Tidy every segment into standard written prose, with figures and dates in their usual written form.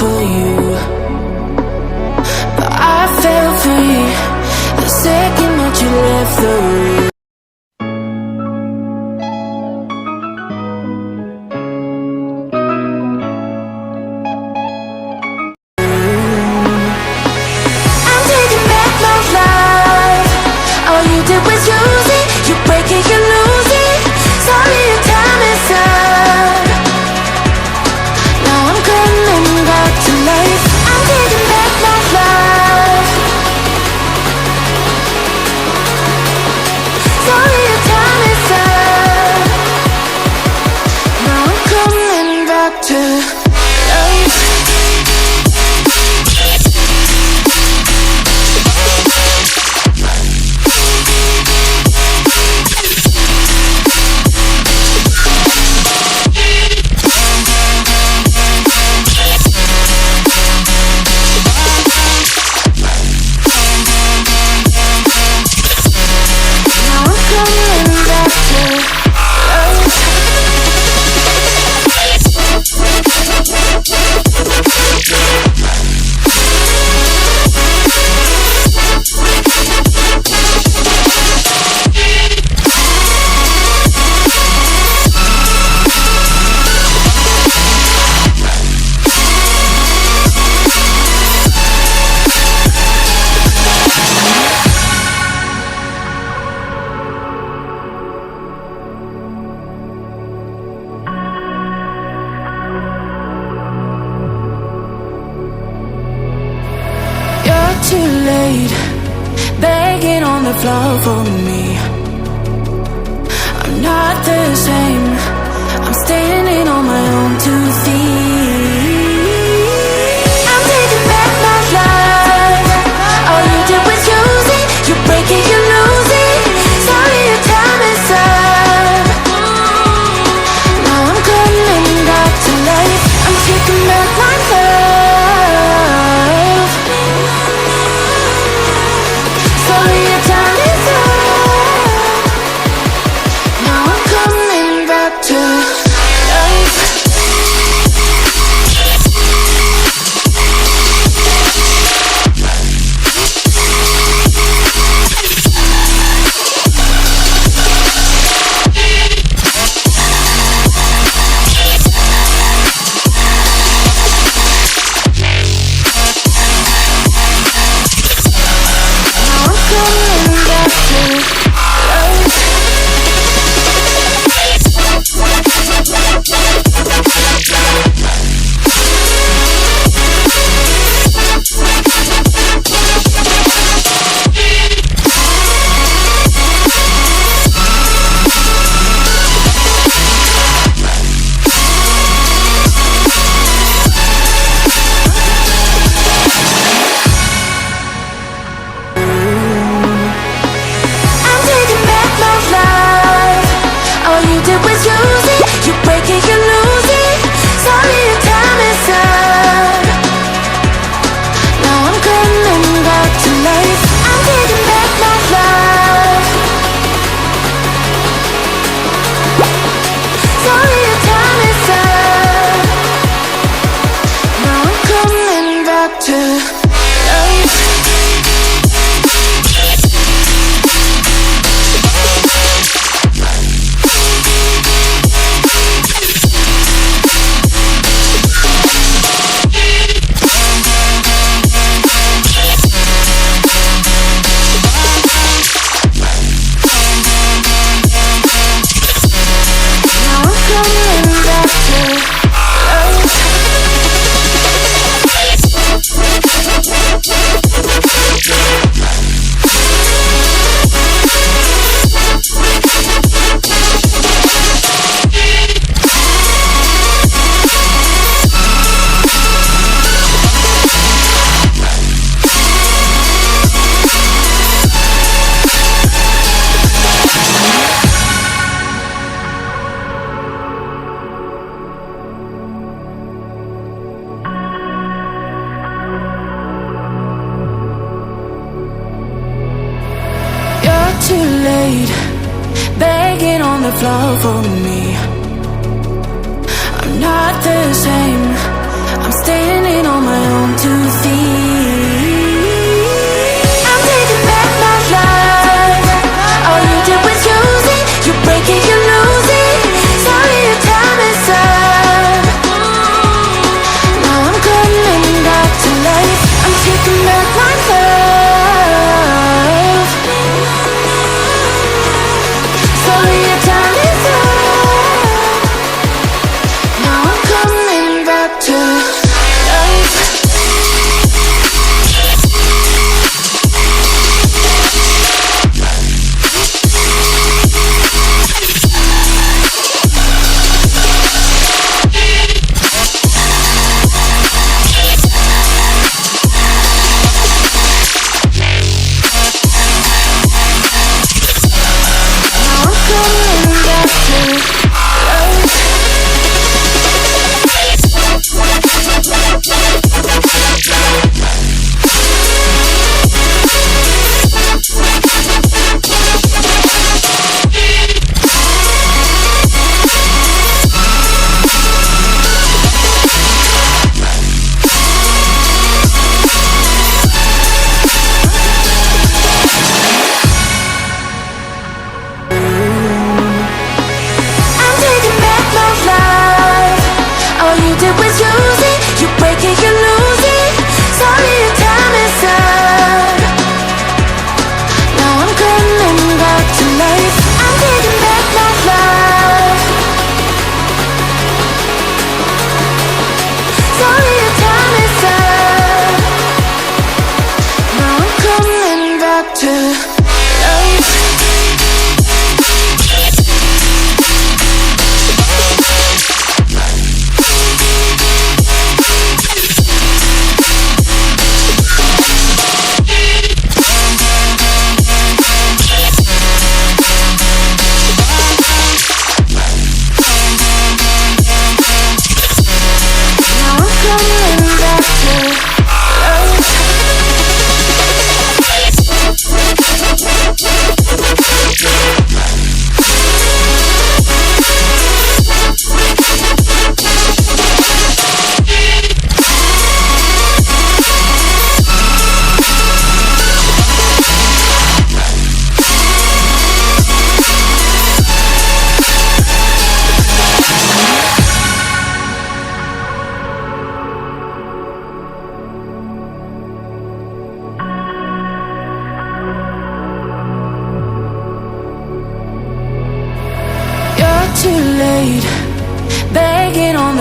for you, but I felt free the second that you left the room. I'm taking back my life. All you did was use it. You break it, you lose it. Sorry, your time is up. Now I'm coming back to life. I'm taking back my life. Sorry, your time is up. Now I'm coming back to life. Too late, begging on the floor for me. I'm not the same. I'm standing on my own 2 feet. I'm taking back my life. All you did was use it. You break it, you lose it. Sorry, your time is up. Now I'm coming back to life. I'm taking back my love. Sorry, your time is up. Now I'm coming back to life. too late, begging on the floor for me. I'm not the same, I'm standing on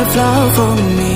the floor for me.